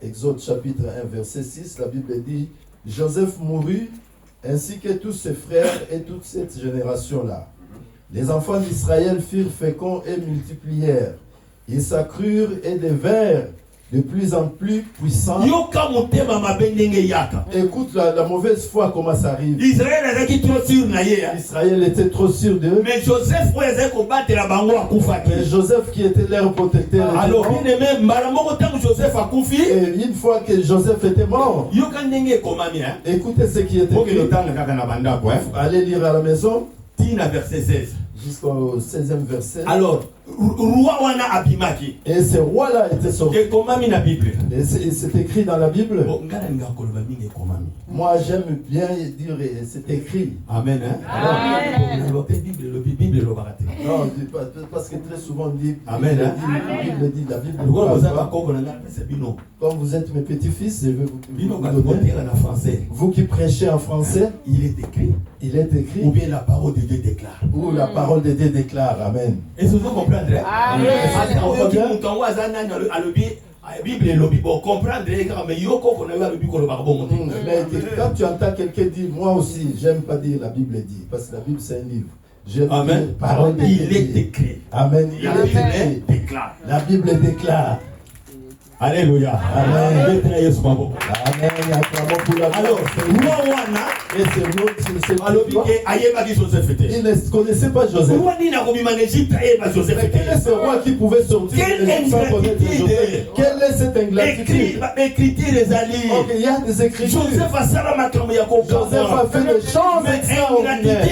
Exode chapitre 1, verset 6, la Bible dit, Joseph mourut, ainsi que tous ses frères et toute cette génération-là. Les enfants d'Israël furent féconds et multiplièrent. Ils s'accrurent et devinrent de plus en plus puissants. Écoute la mauvaise foi, comment ça arrive. Israël était trop sûr d'eux. Mais Joseph qui était leur protecteur. Alors, et une fois que Joseph était mort, écoutez ce qui était écrit. Allez lire à la maison. Verset 16. Jusqu'au 16e verset. Alors, roi wana abimaki. Et ce roi-là était sorti. Et comment la Bible? Et c'est écrit dans la Bible. Moi, j'aime bien dire, c'est écrit. Amen. Hein? Amen. Non, parce que très souvent on dit. Amen. La Bible dit. Comme vous êtes mes petits-fils, je vais vous donner. Vous qui prêchez en français, il est écrit. Il est écrit. Ou bien la parole de Dieu déclare. Ou la parole de Dieu déclare. Amen. Et vous comprendre. Amen. Mais quand tu entends quelqu'un dire, moi aussi, j'aime pas dire la Bible dit, parce que la Bible c'est un livre. Amen. Parole, il est écrit. Amen. La Bible déclare. Alléluia. Amen. Amen. Alors, il ne connaissait pas Joseph. Quel est ce roi qui pouvait sortir sans connaître Joseph? Quelle est cette ingratitude? Il y a des écritures. Joseph a fait des choses extraordinaires.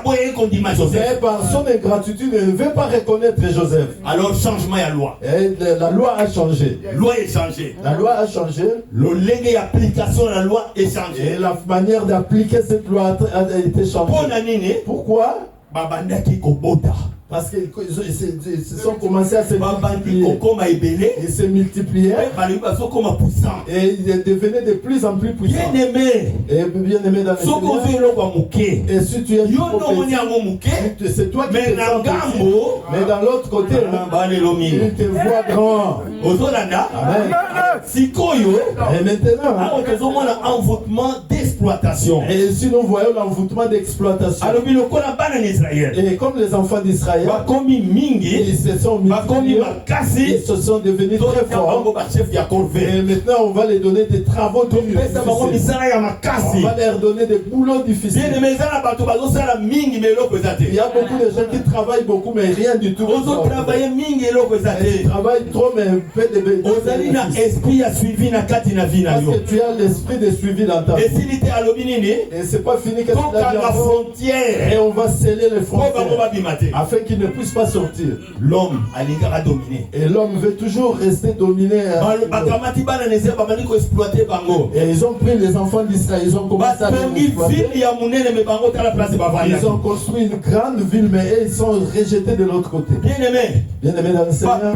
Mais par son ingratitude, il ne veut pas reconnaître Joseph. Alors, changement à loi. Et la loi a changé. Loi est changée. La loi a changé. Le legs d'application de la loi est changée. Et la manière d'appliquer cette loi a été changée. Pourquoi? Parce qu'ils se sont commencés à se multiplier. Ils se multipliaient. Et ils devenaient de plus en plus puissants. Et bien aimé dans le Seigneur. Et si tu es c'est toi qui te sens petit. Mais dans l'autre côté, il te voit grand. Amen. Et maintenant, envoûtement d'exploitation. Et si nous voyons l'envoûtement d'exploitation. Et comme les enfants d'Israël, ils se sont multipliés, ils se sont devenus très forts. Et maintenant on va les donner des travaux difficiles. On va leur donner des boulots difficiles. Il y a beaucoup de gens qui travaillent beaucoup mais rien du tout. Ils travaillent trop mais peu de parce que tu as l'esprit de suivi dans ta vie. Et c'est pas fini que tu as frontière. Et on va sceller les frontières afin qu'ils ne puissent pas sortir. L'homme a dominé. Et l'homme veut toujours rester dominé. Et ils ont pris les enfants d'Israël, ils ont commencé à les exploiter. Ils ont construit une grande ville, mais ils sont rejetés de l'autre côté. Bien-aimé dans le Seigneur,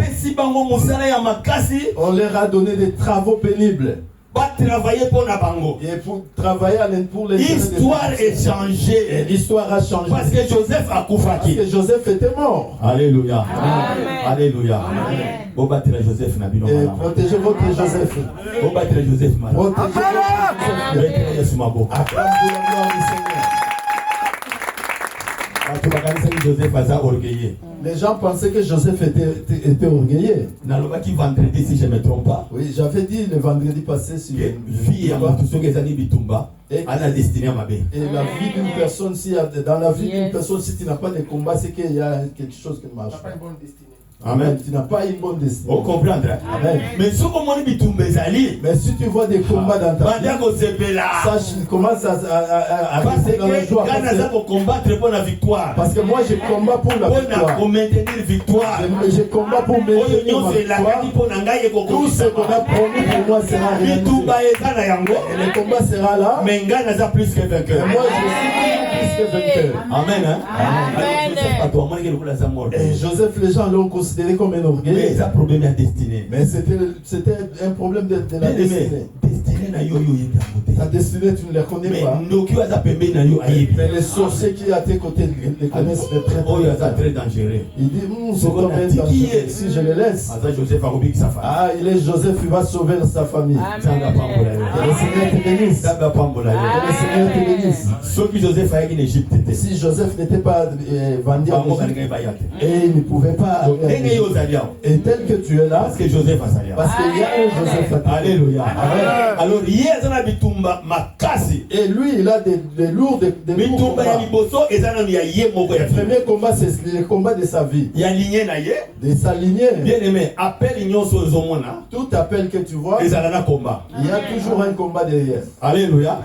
on leur a donné des travaux pénibles. Et pour travailler pour les l'histoire est changée. Et l'histoire a changé. Parce que Joseph a coupé. Parce que Joseph était mort. Alléluia. Amen. Alléluia. Amen. Joseph n'a bien. Et protégez votre Joseph. Protégez Joseph. Protégez Joseph. Les gens pensaient que Joseph était orgueilleux. Vendredi, si je ne me trompe pas. Oui, j'avais dit le vendredi passé sur et la destinée à ma belle. Et la vie d'une personne, dans la vie d'une personne, si tu n'as pas de combat, c'est qu'il y a quelque chose qui ne marche pas. Amen. Tu n'as pas une bonne destinée. On comprend. Amen. Mais si tu vois des combats dans ta vie, sache qu'il commence à rester dans la joie. Parce que moi, je combats pour la victoire. Je combats pour maintenir ma victoire. Tout ce qu'on a promis pour moi sera réalisé. Et le combat sera là. Mais moi, je suis plus que vainqueur. Amen. Et Joseph, les gens l'ont considéré comme un orgueil. Mais c'est un problème de destinée. Mais c'était un problème de la destinée. Ta destinée, tu ne les connais pas. Mais les sorciers qui à tes côtés les connaissent de très très dangereux. Il dit, c'est comme un danger. Si je les laisse. Ah, il est Joseph, il va sauver sa famille. Que le Seigneur te bénisse. Que le Seigneur te bénisse. Si Joseph n'était pas vendu en Égypte, et il ne pouvait pas. Et tel que tu es là, parce qu'il y a un Joseph. Alléluia. Alors, et lui, il a des lourds combats. Le premier combat, c'est le combat de sa vie. De sa lignée. Bien aimé, tout appel que tu vois, il y a toujours un combat derrière. Alléluia.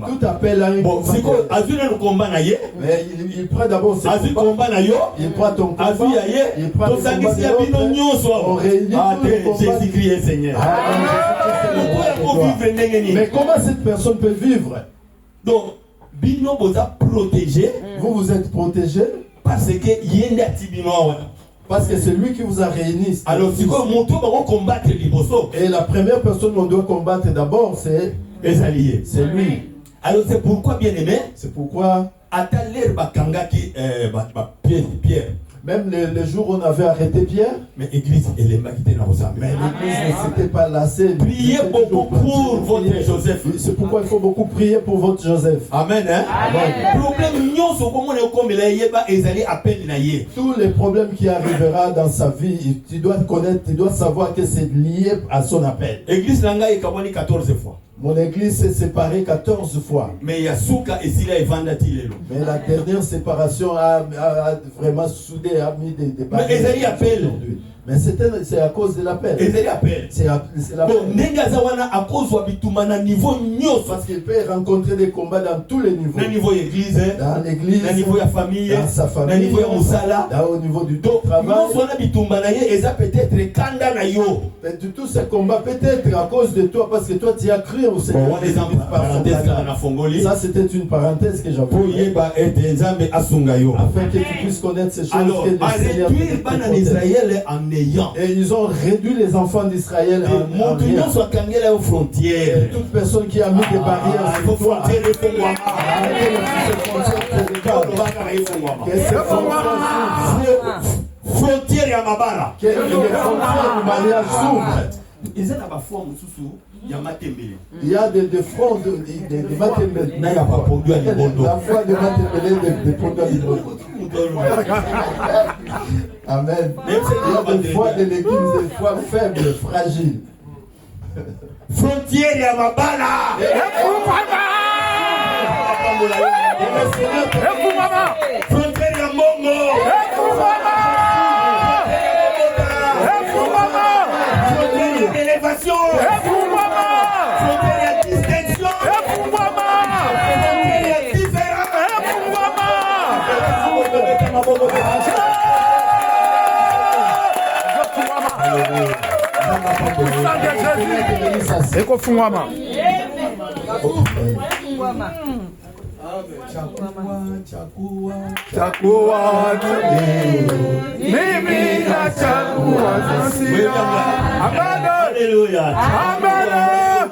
Tout appel a un combat. Mais il prend d'abord ce combat. Il prend ton combat. Il prend ton combat de l'autre. On réunit tout le combat. Jésus-Christ est Seigneur. Mais comment cette personne peut vivre? Donc, Bino vous a protégé. Vous êtes protégé parce que parce que c'est lui qui vous a réunis. Alors, si on doit combattre les et la première personne qu'on doit combattre d'abord, c'est les alliés. C'est lui. Alors, c'est pourquoi, bien aimé, c'est pourquoi Pierre. Même le jour où on avait arrêté Pierre, mais l'église elle est maquillée dans vos mais l'église ne s'était pas lassée. Priez beaucoup pour votre Joseph. C'est pourquoi il faut beaucoup prier pour votre Joseph. Amen. Problème tous les problèmes qui arrivera dans sa vie, tu dois connaître, tu dois savoir que c'est lié à son appel. L'église Nanga est 14 fois. Mon église s'est séparée 14 fois. Mais la dernière séparation a vraiment soudé, a mis des barrières. Mais c'est à cause de l'appel. C'est l'appel. Parce qu'il peut rencontrer des combats dans tous les niveaux. Dans l'église, dans sa famille, au niveau du travail. Mais tous ces combats, peut-être à cause de toi, parce que toi tu as cru au Seigneur. Ça c'était une parenthèse que j'avais. Afin que tu puisses connaître ces choses. Alors, et ils ont réduit les enfants d'Israël en rien. Et toute personne qui a mis des barrières sur toi, que ces frontières ya mabara, que les frontières du mariage s'ouvrent. Il y a des fronts de Matembele. La foi de Matembele de Pondo Libondo. Amen. Il y a des fois de l'église, des fois faibles, fragiles. Frontière ya mabala. Frontière ya mongo. Élévation. Frontière ya distinction. Ekofungwama. Chakua mimi nachagua Haleluya. Amen.